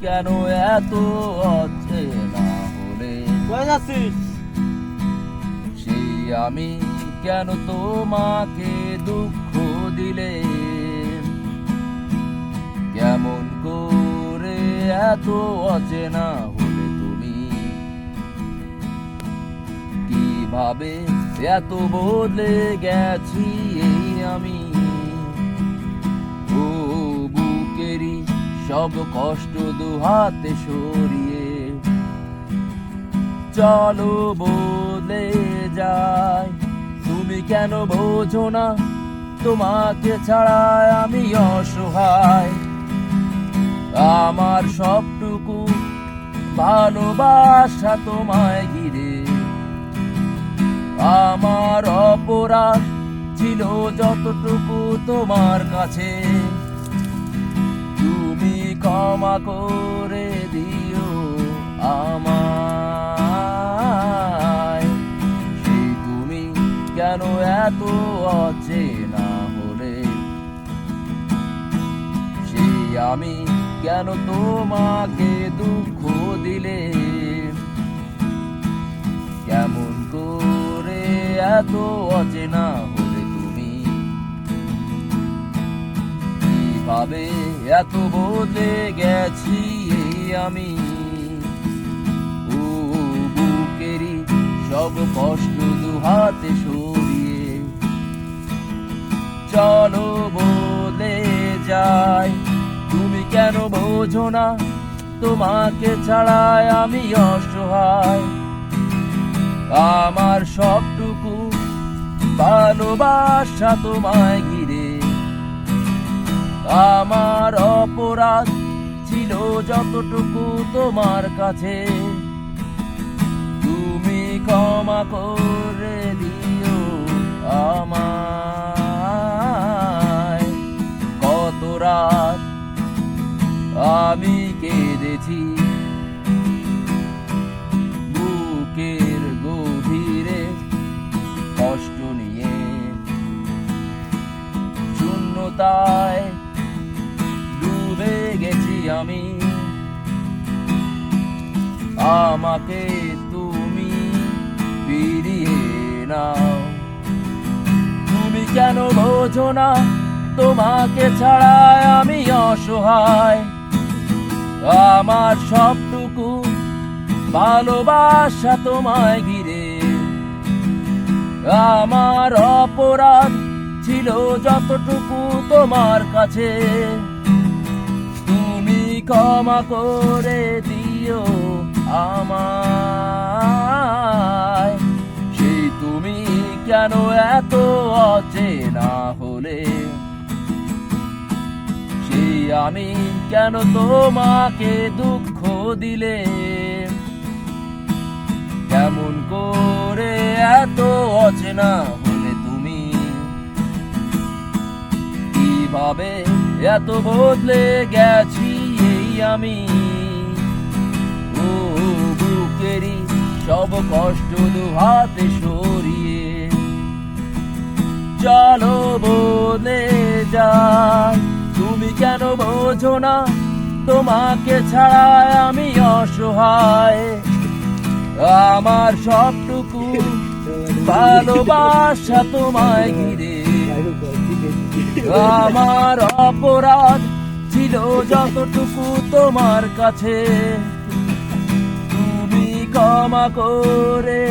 কেন এত অচেনা হলে? সেই আমি কেন তোমাকে দুঃখ দিলে? কেমন করে এত অচেনা হলে তুমি? কিভাবে এত বদলে গেছি এই আমি? ও বুকেরই সব কষ্ট দুহাতে সরিয়ে চলো বদলে যায়। তুমি কেন বোঝো না তোমাকে ছাড়া আমি অসহায়? আমার সবটুকু ভালোবাসা তোমায় ঘিরে। আমার অপরাধ ছিল যতটুকু তোমার কাছে। তুমি ক্ষমা করে দিও আমায়। সেই তুমি কেন এত অচেনা হলে? সেই আমি কেন তোমাকে দুঃখ দিলে? কেমন করে এত অচেনা হলে তুমি? কিভাবে এত বদলে গেছি এই আমি? ও বুকেরই সব কষ্ট দুহাতে সরিয়ে চলো বদলে যাই। তুমি কেন বোঝো না তোমাকে ছাড়া আমি অসহায়? আমার সবটুকু ভালোবাসা তোমায় ঘিরে। আমার অপরাধ ছিল যতটুকু তোমার কাছে। তুমি ক্ষমা করে দিও আমায়। কত রাত আমি কেঁদেছি বুকের গভীরে কষ্ট নিয়ে। শূন্যতায় ডুবে গেছি আমি। আমাকে তুমি ফিরিয়ে নাও। তুমি কেন বোঝো না তোমাকে ছাড়া আমি অসহায়? আমার সবটুকু ভালোবাসা তোমায় ঘিরে। আমার অপরাধ ছিল যতটুকু তোমার কাছে। তুমি ক্ষমা করে দিও আমায়। সেই তুমি কেন এত অচেনা হলে? সেই আমি কেন তোমাকে দুঃখ দিলে? কেমন করে এত অচেনা হলে তুমি? কিভাবে এত বদলে গেছি এই আমি? ও বুকেরই সব কষ্ট দুহাতে সরিয়ে চলো বদলে যাই। তুমি কেন বোঝো না তোমাকে ছাড়া আমি অসহায়? আমার সবটুকু ভালোবাসা তোমায় ঘিরে। আমার অপরাধ ছিল যতটুকু তোমার কাছে। তুমি ক্ষমা করে